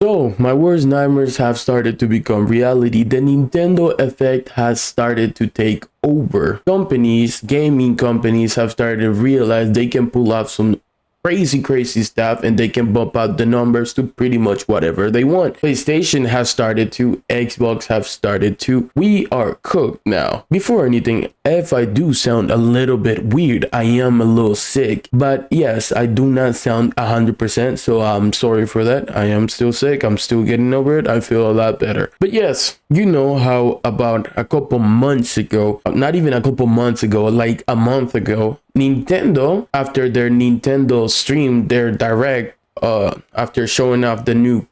So, my worst nightmares have started to become reality. The Nintendo effect has started to take over. Companies, gaming companies have started to realize they can pull off some crazy stuff and they can bump out the numbers to pretty much whatever they want. PlayStation has started to, Xbox have started to. We are cooked now. Before anything, if I do sound a little bit weird, I am a little sick, but yes, I do not sound 100%, so I'm sorry for that. I am still sick. I'm still getting over it. I feel a lot better. But yes, you know how about a couple months ago, not even a couple months ago, like a month ago, Nintendo, after their Nintendo stream, their direct, after showing off their new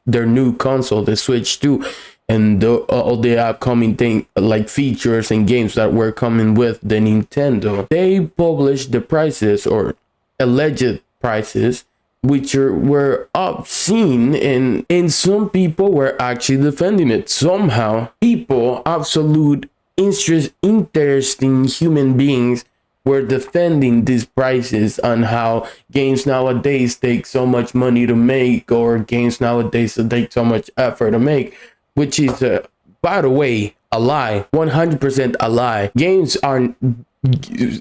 console, the Switch 2, and all the upcoming thing like features and games that were coming with the Nintendo, they published the prices or alleged prices, which were obscene, and some people were actually defending it. Somehow, people, absolute interesting human beings, were defending these prices on how games nowadays take so much money to make, or games nowadays take so much effort to make, which is, by the way, a lie. 100% a lie. Games are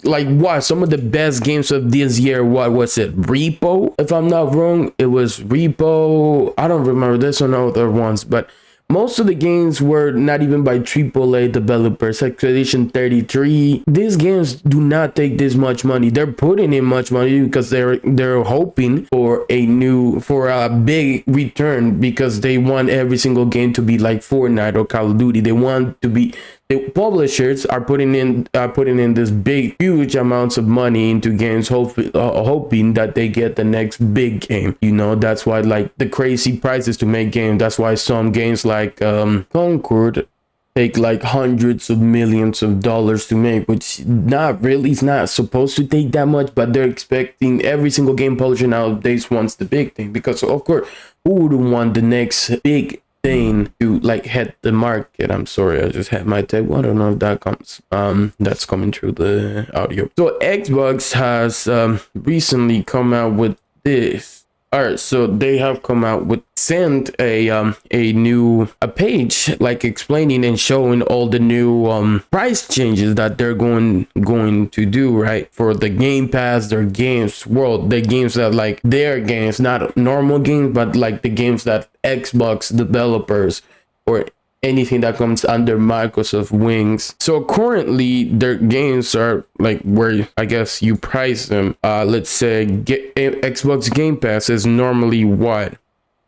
like what? Some of the best games of this year, what was it? Repo? If I'm not wrong, it was Repo. I don't remember this one or other ones, but most of the games were not even by AAA developers. Expedition 33. These games do not take this much money. They're putting in much money because they're hoping for a big return, because they want every single game to be like Fortnite or Call of Duty. They want to be. The publishers are putting in this big, huge amounts of money into games, hoping that they get the next big game. You know, that's why like the crazy prices to make games. That's why some games like Concord take like hundreds of millions of dollars to make, which it's not supposed to take that much, but they're expecting every single game publisher nowadays wants the big thing, because of course, who wouldn't want the next big thing to like hit the market? I'm sorry, I just had my tape. I don't know if that comes that's coming through the audio. So Xbox has recently come out with this. All right, so they have come out with sent a page like explaining and showing all the new price changes that they're going to do, right, for the Game Pass, their games world, the games that like their games, not normal games, but like the games that Xbox developers or anything that comes under Microsoft wings. So currently their games are like where I guess you price them. Let's say Xbox Game Pass is normally what,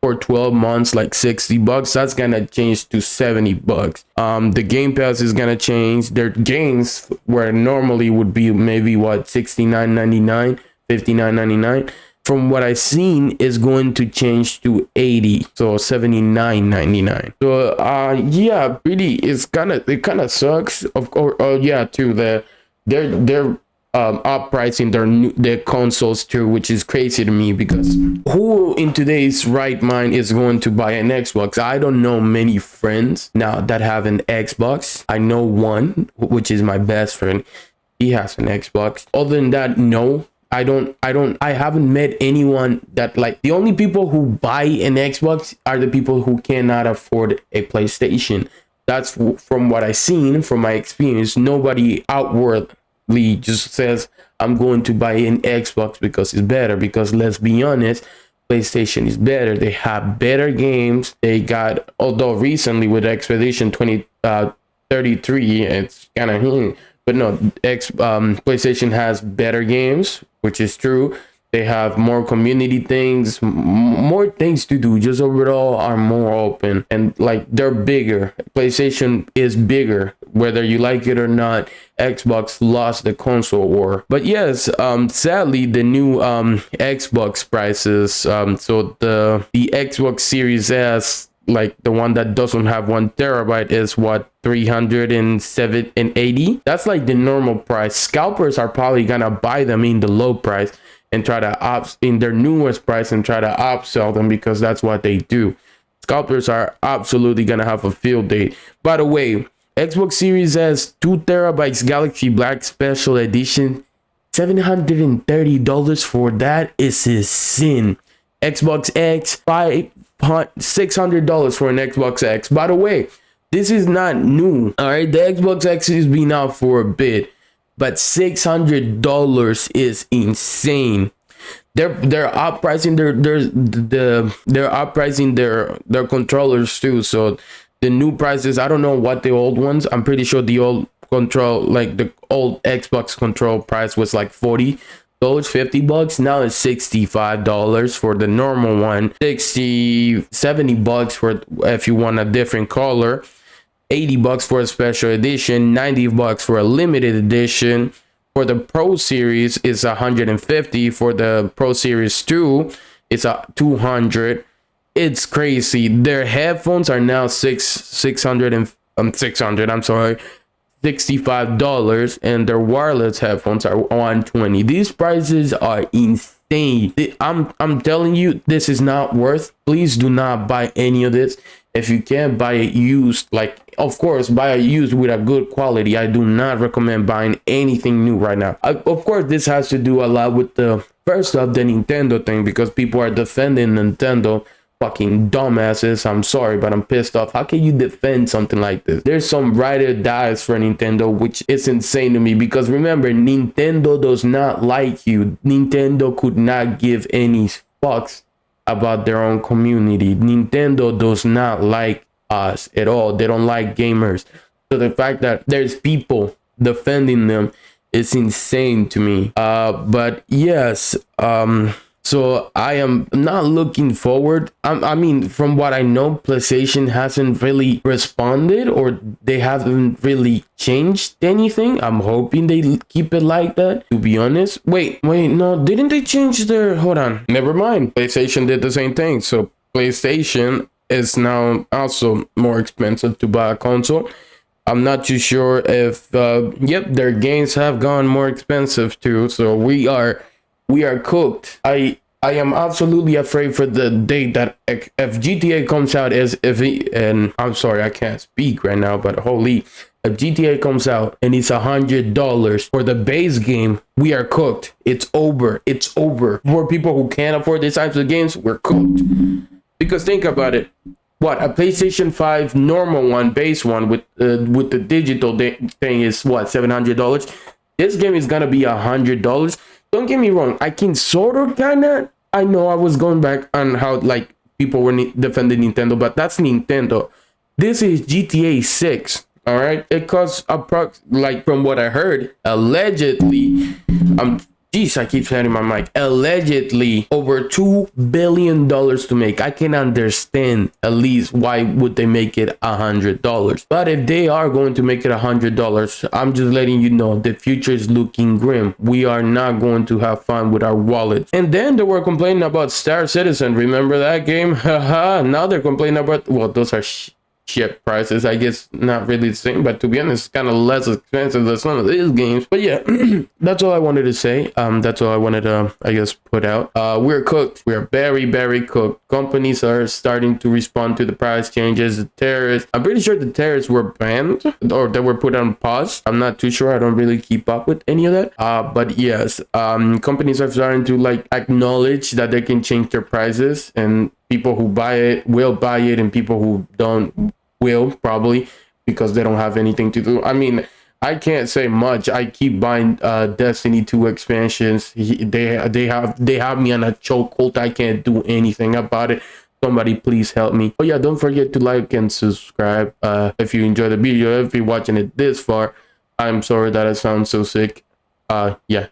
for 12 months like $60. That's gonna change to $70. The Game Pass is gonna change. Their games where normally would be maybe what, $69.99, $59.99, from what I've seen is going to change to 80, so $79.99. So yeah, really, it kind of sucks. Of course, yeah, too. They're up pricing their consoles too, which is crazy to me, because who in today's right mind is going to buy an Xbox? I don't know many friends now that have an Xbox. I know one, which is my best friend. He has an Xbox. Other than that, no. I haven't met anyone that, like, the only people who buy an Xbox are the people who cannot afford a PlayStation. That's from what I've seen, from my experience. Nobody outwardly just says, I'm going to buy an Xbox because it's better, because let's be honest, PlayStation is better. They have better games. They got, although recently with Expedition 2033, it's kind of but no, PlayStation has better games, which is true. They have more community things, more things to do. Just overall are more open, and like they're bigger. PlayStation is bigger, whether you like it or not. Xbox lost the console war. But yes, sadly, the new Xbox prices. So the Xbox Series S, like the one that doesn't have 1 terabyte, is what, $380. That's like the normal price. Scalpers are probably gonna buy them in the low price and try to in their newest price and try to upsell them, because that's what they do. Scalpers are absolutely gonna have a field day. By the way, Xbox Series S 2 terabytes Galaxy Black Special Edition, $730 for that is a sin. Xbox X $600 for an Xbox X. By the way, this is not new. All right, the Xbox X has been out for a bit, but $600 is insane. They're outpricing they're outpricing their controllers too. So the new prices, I don't know what the old ones. I'm pretty sure the old control, like the old Xbox control price was like $40, $50. Now it's $65 for the normal one, $70 for if you want a different color, $80 for a special edition, $90 for a limited edition. For the Pro Series is $150. For the Pro Series 2, it's a $200. It's crazy. Their headphones are now $600. I'm sorry, $65, and their wireless headphones are $120. These prices are insane. I'm telling you, this is not worth. Please do not buy any of this. If you can't buy it used, like, of course, buy it used with a good quality. I do not recommend buying anything new right now. Of course, this has to do a lot with the first off, the Nintendo thing, because people are defending Nintendo. Fucking dumbasses. I'm sorry, but I'm pissed off. How can you defend something like this? There's some ride or dies for Nintendo, which is insane to me, because remember, Nintendo does not like you. Nintendo could not give any fucks about their own community. Nintendo does not like us at all. They don't like gamers. So the fact that there's people defending them is insane to me. But yes, so I am not looking forward. I mean, from what I know, PlayStation hasn't really responded, or they haven't really changed anything. I'm hoping they keep it like that, to be honest. Wait, no, didn't they change their, hold on, never mind. PlayStation did the same thing. So PlayStation is now also more expensive to buy a console. I'm not too sure if, yep, their games have gone more expensive too. So we are cooked. I am absolutely afraid for the day that if GTA comes out, and I'm sorry, I can't speak right now, but holy, if GTA comes out and it's $100 for the base game, we are cooked. It's over. It's over. For people who can't afford these types of games, we're cooked. Because think about it. What, a PlayStation 5 normal one, base one with the digital thing is what, $700? This game is gonna be $100. Don't get me wrong, I can sort of kinda, I know I was going back on how like people were defending Nintendo, but that's Nintendo. This is GTA 6, all right? It costs like from what I heard, allegedly, jeez, I keep saying my mic, allegedly over $2 billion to make. I can understand at least why would they make it $100. But if they are going to make it $100, I'm just letting you know the future is looking grim. We are not going to have fun with our wallets. And then they were complaining about Star Citizen. Remember that game? Haha. Now they're complaining about, well, those are shit prices. I guess not really the same, but to be honest, kind of less expensive than some of these games. But yeah, that's all I wanted to say. That's all I wanted to, I guess, put out. We're cooked. We're very, very cooked. Companies are starting to respond to the price changes. The tariffs, I'm pretty sure the tariffs were banned, or they were put on pause. I'm not too sure. I don't really keep up with any of that. But yes, companies are starting to like acknowledge that they can change their prices, and people who buy it will buy it, and people who don't will probably, because they don't have anything to do. I mean, I can't say much. I keep buying Destiny 2 expansions. They have me on a chokehold. I can't do anything about it. Somebody please help me. Oh yeah, don't forget to like and subscribe if you enjoy the video. If you're watching it this far, I'm sorry that I sound so sick. Yeah,